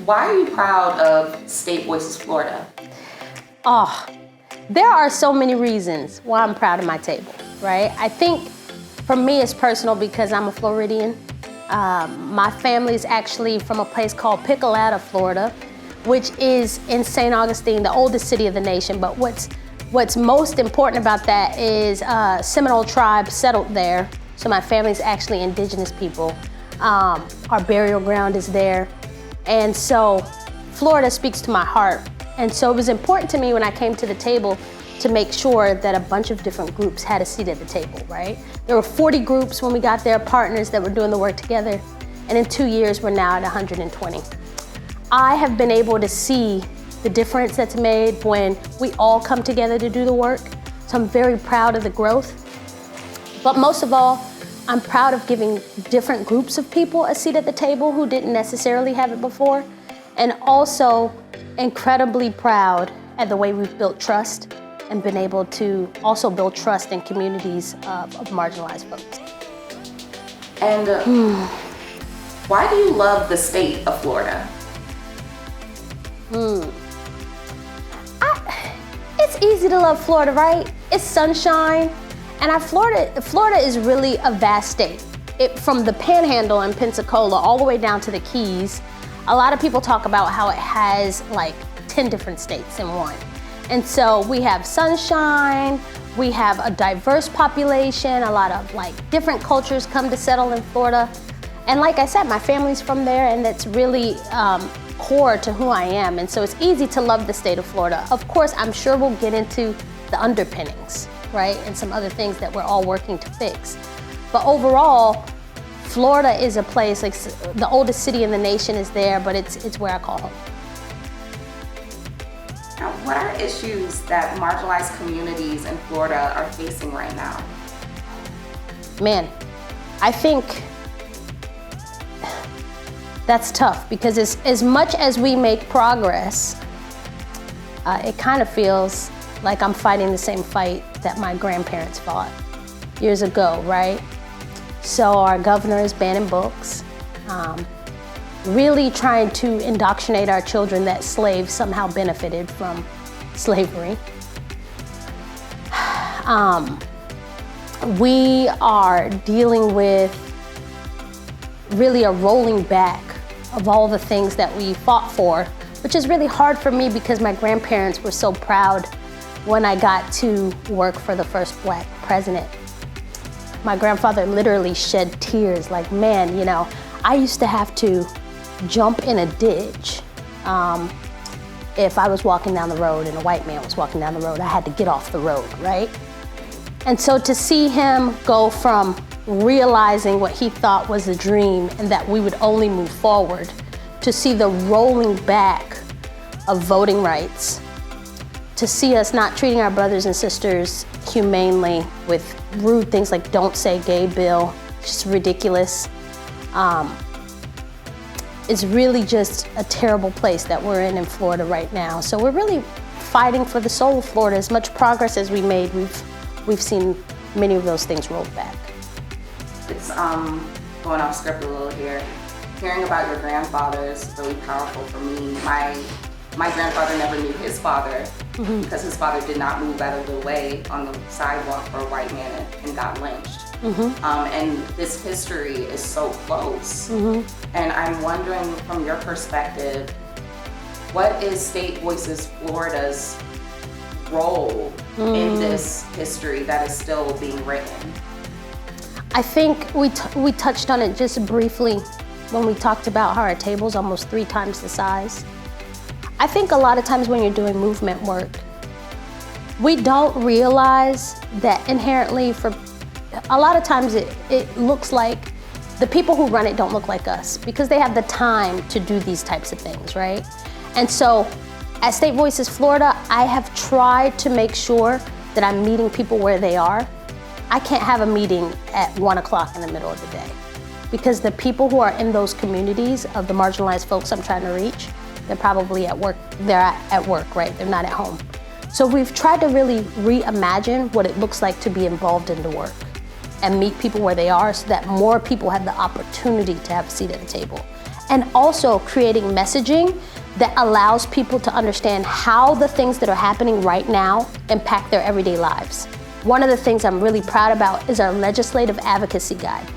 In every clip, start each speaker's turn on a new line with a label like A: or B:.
A: why are you proud of State Voices Florida?
B: Oh, there are so many reasons why I'm proud of my table, right? I think for me it's personal because I'm a Floridian. My family is actually from a place called Piccolata, Florida, which is in St. Augustine, the oldest city of the nation. But what's most important about that is Seminole tribe settled there. So my family's actually indigenous people. Our burial ground is there. And so Florida speaks to my heart. And so it was important to me when I came to the table to make sure that a bunch of different groups had a seat at the table, right? There were 40 groups when we got there, partners that were doing the work together. And in 2 years, we're now at 120. I have been able to see the difference that's made when we all come together to do the work. So I'm very proud of the growth. But most of all, I'm proud of giving different groups of people a seat at the table who didn't necessarily have it before. And also incredibly proud at the way we've built trust and been able to also build trust in communities of marginalized folks.
A: And why do you love the state of Florida?
B: It's easy to love Florida, right? It's sunshine. And Florida is really a vast state. From the Panhandle in Pensacola all the way down to the Keys, a lot of people talk about how it has like 10 different states in one. And so we have sunshine, we have a diverse population, a lot of like different cultures come to settle in Florida. And like I said, my family's from there, and that's really core to who I am. And so it's easy to love the state of Florida. Of course, I'm sure we'll get into the underpinnings, right? And some other things that we're all working to fix. But overall, Florida is a place, like the oldest city in the nation is there, but it's where I call home.
A: Now, what are issues that marginalized communities in Florida are facing right now?
B: Man, I think that's tough because as much as we make progress, it kind of feels like I'm fighting the same fight that my grandparents fought years ago, right? So our governor is banning books, really trying to indoctrinate our children that slaves somehow benefited from slavery. We are dealing with really a rolling back of all the things that we fought for, which is really hard for me because my grandparents were so proud when I got to work for the first Black president. My grandfather literally shed tears like, man, you know, I used to have to jump in a ditch if I was walking down the road and a white man was walking down the road. I had to get off the road, right? And so to see him go from realizing what he thought was a dream and that we would only move forward, to see the rolling back of voting rights, to see us not treating our brothers and sisters humanely with rude things like don't say gay bill, just ridiculous. It's really just a terrible place that we're in Florida right now. So we're really fighting for the soul of Florida. As much progress as we made, we've seen many of those things rolled back.
A: It's going off script a little here. Hearing about your grandfather is really powerful for me. My grandfather never knew his father because his father did not move out of the way on the sidewalk for a white man and got lynched. And this history is so close. And I'm wondering from your perspective, what is State Voices Florida's role in this history that is still being written?
B: I think we touched on it just briefly when we talked about how our table's almost 3 times the size. I think a lot of times when you're doing movement work, we don't realize that inherently for a lot of times it looks like the people who run it don't look like us because they have the time to do these types of things, right? And so at State Voices Florida, I have tried to make sure that I'm meeting people where they are. I can't have a meeting at 1 o'clock in the middle of the day because the people who are in those communities of the marginalized folks I'm trying to reach, they're probably at work. They're at work, right? They're not at home. So we've tried to really reimagine what it looks like to be involved in the work and meet people where they are so that more people have the opportunity to have a seat at the table. and also creating messaging that allows people to understand how the things that are happening right now impact their everyday lives. One of the things I'm really proud about is our legislative advocacy guide.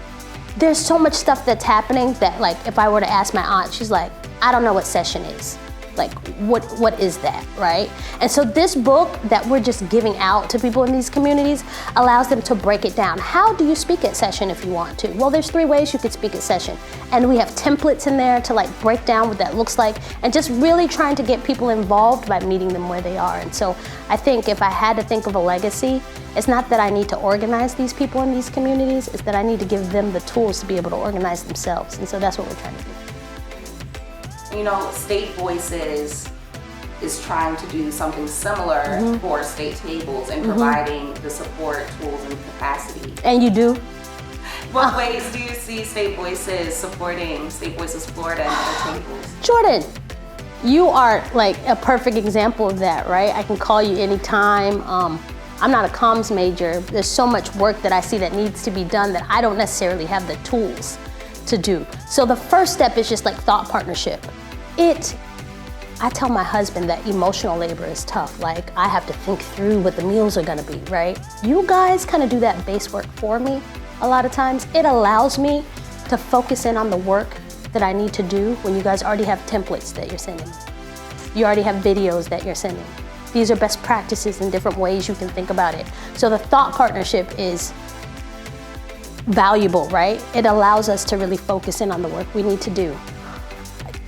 B: There's so much stuff that's happening that, like, if I were to ask my aunt, she's like, I don't know what session is. Like, what is that, right? And so this book that we're just giving out to people in these communities allows them to break it down. How do you speak at session if you want to? Well, there's 3 ways you could speak at session. And we have templates in there to like break down what that looks like, and just really trying to get people involved by meeting them where they are. And so I think if I had to think of a legacy, it's not that I need to organize these people in these communities, it's that I need to give them the tools to be able to organize themselves. And so that's what we're trying to do.
A: You know, State Voices is trying to do something similar for state tables and providing the support, tools, and capacity.
B: And you do?
A: What ways do you see State Voices supporting State Voices Florida and other tables?
B: Jordan, you are like a perfect example of that, right? I can call you anytime. I'm not a comms major. There's so much work that I see that needs to be done that I don't necessarily have the tools to do. So the first step is just like thought partnership. I tell my husband that emotional labor is tough. Like, I have to think through what the meals are gonna be, right? You guys kind of do that base work for me a lot of times. It allows me to focus in on the work that I need to do when you guys already have templates that you're sending. You already have videos that you're sending. These are best practices and different ways you can think about it. So the thought partnership is valuable, right? It allows us to really focus in on the work we need to do.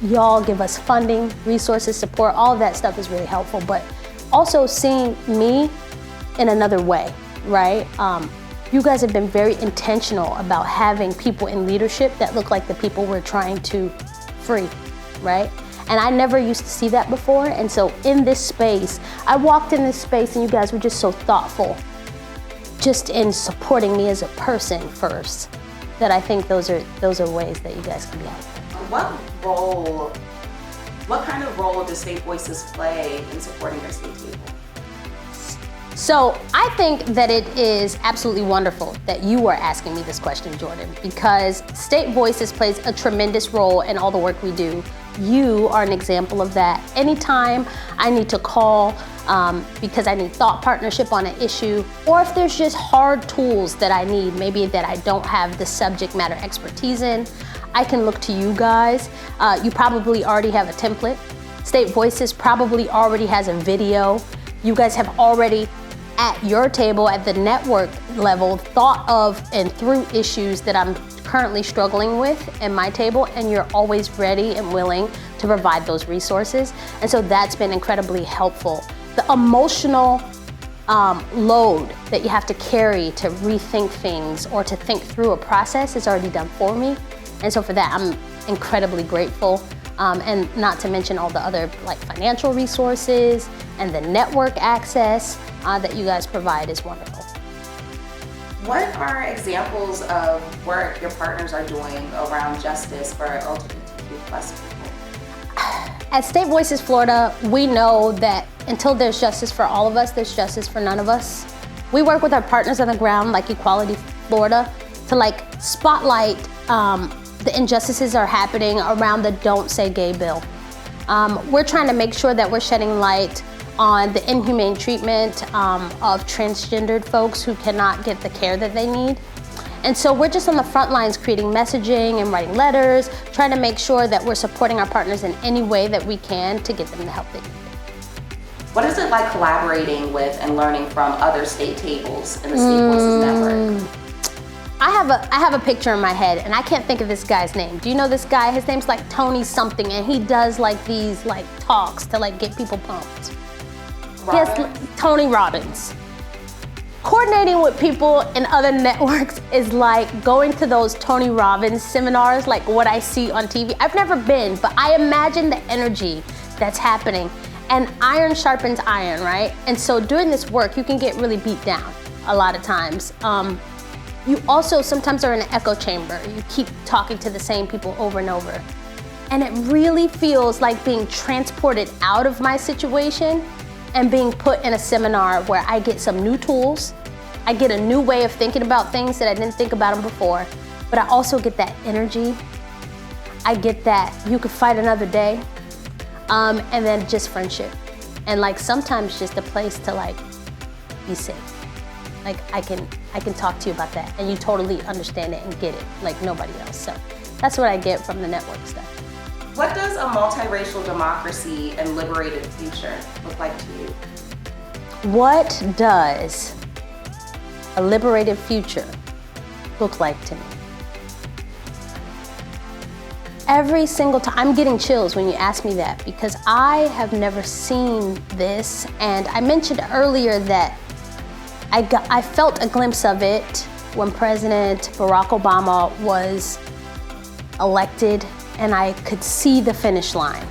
B: Y'all give us funding, resources, support, all of that stuff is really helpful, but also seeing me in another way, right? You guys have been very intentional about having people in leadership that look like the people we're trying to free, right? And I never used to see that before, and so in this space, I walked in this space and you guys were just so thoughtful, just in supporting me as a person first, that I think those are ways that you guys can be helpful.
A: What kind of role does State Voices play in supporting your state table?
B: So I think that it is absolutely wonderful that you are asking me this question, Jordan, because State Voices plays a tremendous role in all the work we do. You are an example of that. Anytime I need to call because I need thought partnership on an issue, or if there's just hard tools that I need, maybe that I don't have the subject matter expertise in, I can look to you guys. You probably already have a template. State Voices probably already has a video. You guys have already, at your table, at the network level, thought of and through issues that I'm currently struggling with in my table, and you're always ready and willing to provide those resources. And so that's been incredibly helpful. The emotional load that you have to carry to rethink things or to think through a process is already done for me. And so for that, I'm incredibly grateful. And not to mention all the other like financial resources and the network access that you guys provide is wonderful.
A: What are examples of work your partners are doing around justice for LGBTQ+ people?
B: At State Voices Florida, we know that until there's justice for all of us, there's justice for none of us. We work with our partners on the ground, like Equality Florida, to like spotlight the injustices are happening around the Don't Say Gay bill. We're trying to make sure that we're shedding light on the inhumane treatment of transgendered folks who cannot get the care that they need. And so we're just on the front lines creating messaging and writing letters, trying to make sure that we're supporting our partners in any way that we can to get them the help they need.
A: What is it like collaborating with and learning from other state tables in the State Voices Network?
B: I have a picture in my head, and I can't think of this guy's name. Do you know this guy? His name's like Tony something, and he does like these like talks to like get people pumped. Yes, Tony Robbins. Coordinating with people in other networks is like going to those Tony Robbins seminars, like what I see on TV. I've never been, but I imagine the energy that's happening. And iron sharpens iron, right? And so doing this work, you can get really beat down a lot of times. You also sometimes are in an echo chamber. You keep talking to the same people over and over. And it really feels like being transported out of my situation and being put in a seminar where I get some new tools, I get a new way of thinking about things that I didn't think about them before, but I also get that energy. I get that you could fight another day, and then just friendship. And like sometimes just a place to like be safe. Like I can talk to you about that and you totally understand it and get it like nobody else. So that's what I get from the network stuff.
A: What does a multiracial democracy and liberated future look like to you?
B: What does a liberated future look like to me? Every single time, I'm getting chills when you ask me that because I have never seen this. And I mentioned earlier that I felt a glimpse of it when President Barack Obama was elected and I could see the finish line.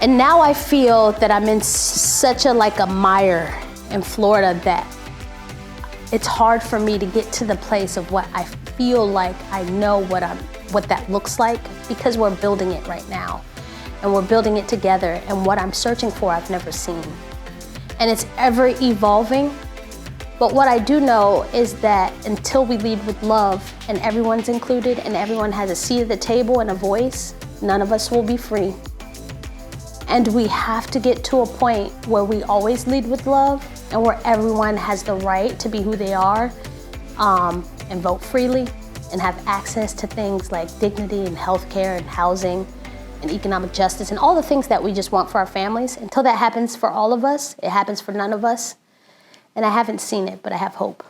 B: And now I feel that I'm in such a mire in Florida that it's hard for me to get to the place of what I feel like I know what that looks like because we're building it right now and we're building it together, and what I'm searching for I've never seen. And it's ever evolving, but what I do know is that until we lead with love and everyone's included and everyone has a seat at the table and a voice, none of us will be free. And we have to get to a point where we always lead with love and where everyone has the right to be who they are, and vote freely and have access to things like dignity and healthcare and housing and economic justice and all the things that we just want for our families. Until that happens for all of us, it happens for none of us. And I haven't seen it, but I have hope.